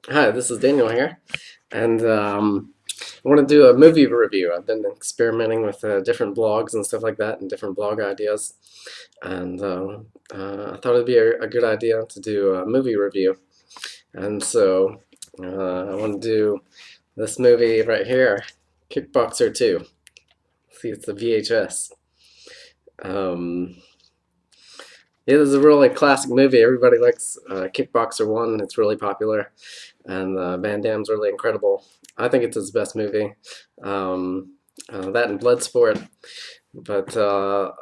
Hi, this is Daniel here, and I want to do a movie review. I've been experimenting with different blogs and stuff like that, and different blog ideas, and I thought it'd be a good idea to do a movie review. And so I want to do this movie right here, Kickboxer 2. See, it's the VHS. Um, yeah, this is a really classic movie. Everybody likes Kickboxer 1. It's really popular. And Van Damme's really incredible. I think it's his best movie. Um, that and Bloodsport, but a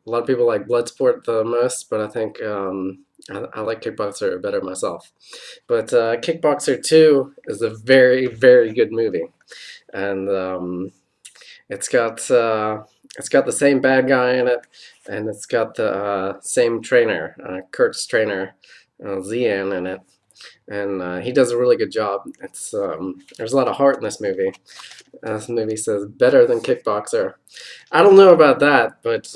lot of people like Bloodsport the most. But I think I like Kickboxer better myself. But Kickboxer 2 is a very very good movie, and it's got uh, it's got the same bad guy in it, and it's got the same trainer, Kurt's trainer, Zian in it, and he does a really good job. It's there's a lot of heart in this movie. This movie says better than Kickboxer. I don't know about that, but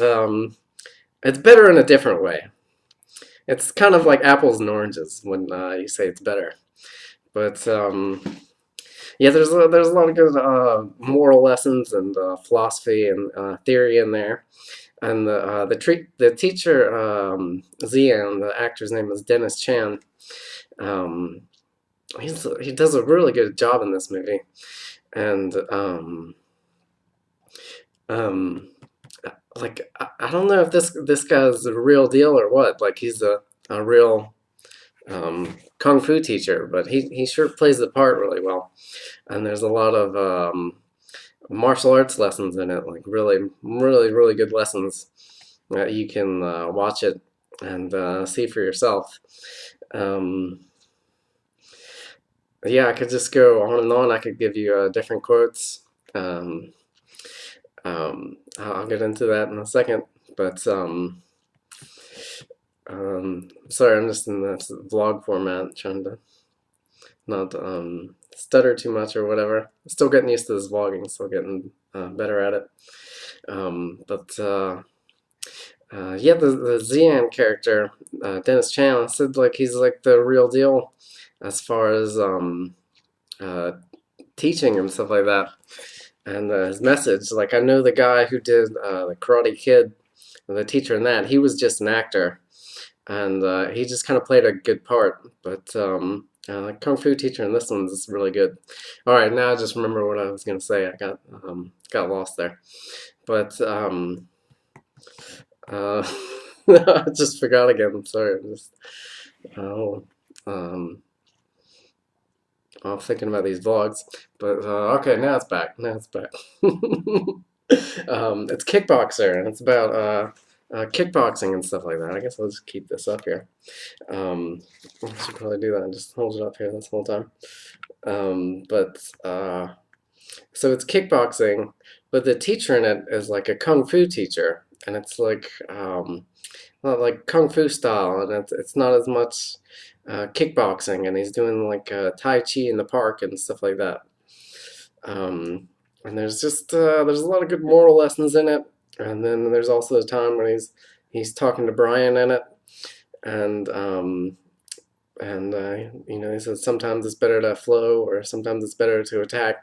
it's better in a different way. It's kind of like apples and oranges when you say it's better. But yeah, there's a lot of good moral lessons and philosophy and theory in there. And the teacher Zian, the actor's name is Dennis Chan. Um, he does a really good job in this movie, and um, like I don't know if this guy's the real deal or what. Like he's a real kung fu teacher, but he sure plays the part really well. And there's a lot of martial arts lessons in it, like really good lessons that you can watch it and see for yourself. Um, yeah, I could just go on and on. I could give you different quotes. Um, I'll get into that in a second, but sorry, I'm just in this vlog format, trying to not stutter too much or whatever. Still getting used to this vlogging, still getting better at it. But yeah, the Zian character, Dennis Chan, said like he's like the real deal as far as uh, teaching and stuff like that. And his message, like I know the guy who did the Karate Kid, the teacher in that, he was just an actor, and he just kind of played a good part. But the Kung Fu teacher in this one is really good. All right, now I just remember what I was gonna say. I got lost there, but uh, I just forgot again. I'm sorry. I'm just oh, um, I'm thinking about these vlogs. But okay, now it's back. Now it's back. It's Kickboxer, and it's about kickboxing and stuff like that. I guess I'll just keep this up here. Um, I should probably do that and just hold it up here this whole time. But so it's kickboxing, but the teacher in it is like a kung fu teacher, and it's like not like kung fu style, and it's not as much kickboxing, and he's doing like tai chi in the park and stuff like that. Um, and there's just there's a lot of good moral lessons in it, and then there's also the time when he's talking to Brian in it, and you know he says sometimes it's better to flow or sometimes it's better to attack,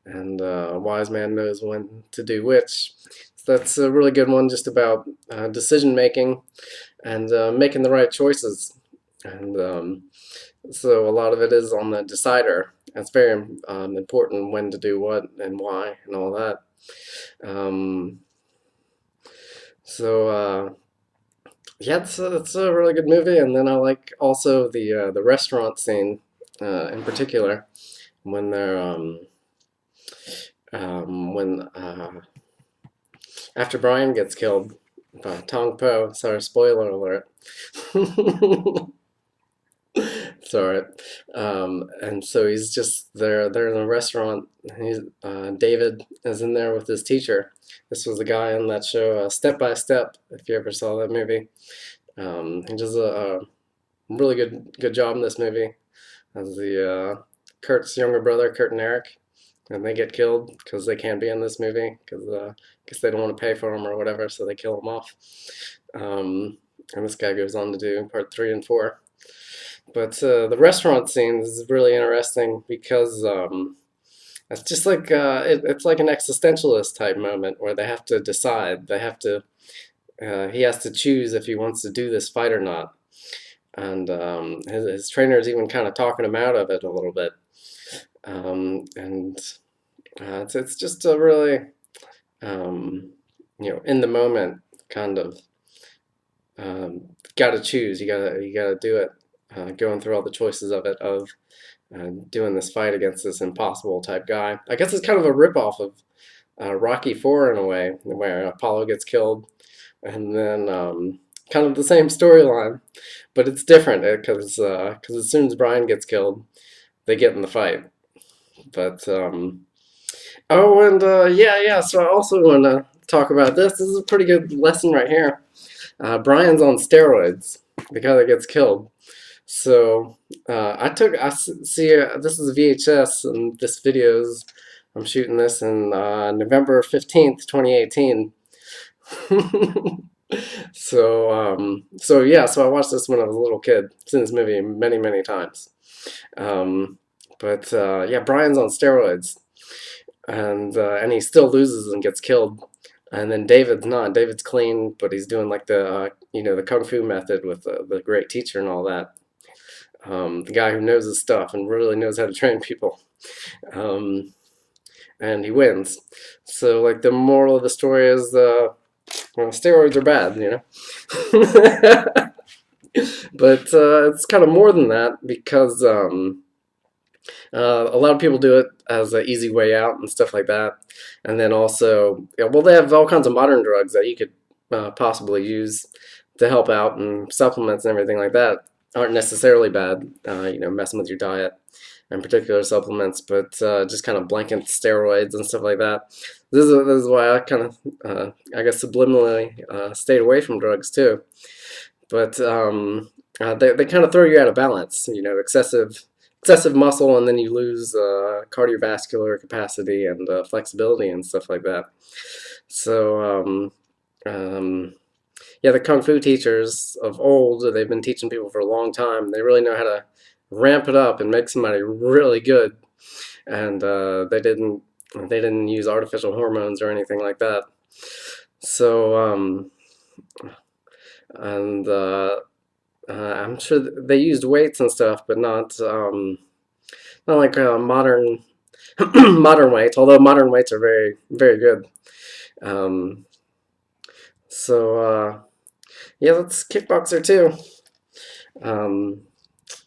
and a wise man knows when to do which. So that's a really good one, just about decision making and making the right choices. And so a lot of it is on the decider. It's very important when to do what and why and all that. Um, so yeah, it's a really good movie. And then I like also the restaurant scene in particular when they're when after Brian gets killed by Tong Po. Sorry, spoiler alert. Sorry. And so he's just there. They're in a restaurant. He's David is in there with his teacher. This was the guy on that show, Step by Step. If you ever saw that movie, he does a really good job in this movie as the Kurt's younger brother, Kurt and Eric, and they get killed because they can't be in this movie because I guess they don't want to pay for them or whatever, so they kill them off. And this guy goes on to do part 3 and 4. But the restaurant scene is really interesting because it's just like it's like an existentialist type moment where they have to decide. They have to. He has to choose if he wants to do this fight or not, and his trainer's even kind of talking him out of it a little bit. And it's just a really in the moment kind of got to choose. You gotta do it. Going through all the choices of it of doing this fight against this impossible type guy. I guess it's kind of a ripoff of Rocky 4 in a way, where Apollo gets killed, and then kind of the same storyline, but it's different because as soon as Brian gets killed, they get in the fight. But oh, and yeah. So I also want to talk about this. This is a pretty good lesson right here. Brian's on steroids, the guy that gets killed. So I see this is VHS and this video's I'm shooting this in November 15th, 2018. So yeah, so I watched this when I was a little kid. I've seen this movie many times. Um, but yeah, Brian's on steroids, and he still loses and gets killed. And then David's not. David's clean, but he's doing like the kung fu method with the great teacher and all that. The guy who knows his stuff and really knows how to train people. Um, and he wins. So like the moral of the story is well, steroids are bad, But it's kind of more than that because a lot of people do it as an easy way out and stuff like that. And then also, yeah, well, they have all kinds of modern drugs that you could possibly use to help out, and supplements and everything like that aren't necessarily bad, messing with your diet and particular supplements, but just kind of blanket steroids and stuff like that. This is why I kind of, I guess, subliminally stayed away from drugs too. But they kind of throw you out of balance, excessive muscle, and then you lose cardiovascular capacity and flexibility and stuff like that. So yeah, the kung fu teachers of old, they've been teaching people for a long time. They really know how to ramp it up and make somebody really good. And they didn't use artificial hormones or anything like that. So and I'm sure they used weights and stuff, but not like modern modern weights. Although modern weights are very good. Um, so yeah, that's Kickboxer 2. Um,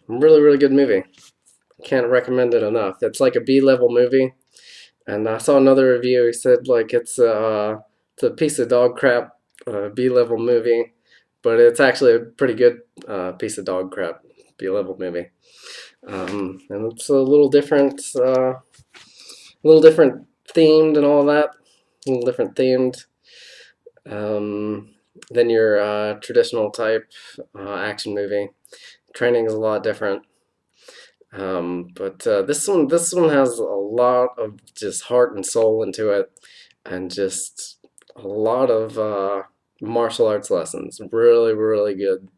really good movie. Can't recommend it enough. It's like a B-level movie. And I saw another review. He said like it's a piece of dog crap B-level movie, but it's actually a pretty good piece of dog crap B-level movie. And it's a little different themed and all that. A little different themed than your traditional type action movie. Training is a lot different. But this one has a lot of just heart and soul into it, and just a lot of martial arts lessons. Really good,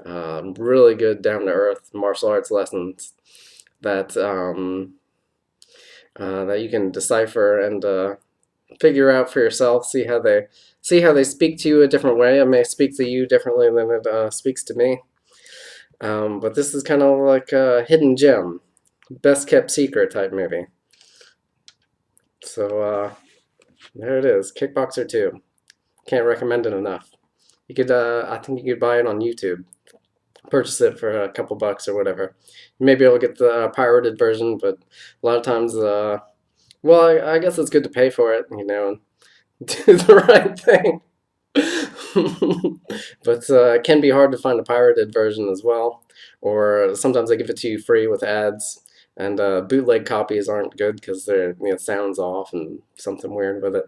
really good down to earth martial arts lessons that that you can decipher and figure out for yourself. See how they speak to you a different way. It may speak to you differently than it speaks to me. But this is kind of like a hidden gem, best kept secret type movie. So there it is, Kickboxer 2. Can't recommend it enough. You could, I think you could buy it on YouTube, purchase it for a couple bucks or whatever. Maybe I'll get the pirated version, but a lot of times, well, I guess it's good to pay for it, and do the right thing. But it can be hard to find a pirated version as well, or sometimes they give it to you free with ads. And bootleg copies aren't good because they're sounds off and something weird with it.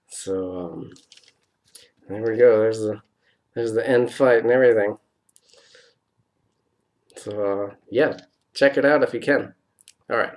So there we go. There's the end fight and everything. So yeah, check it out if you can. All right.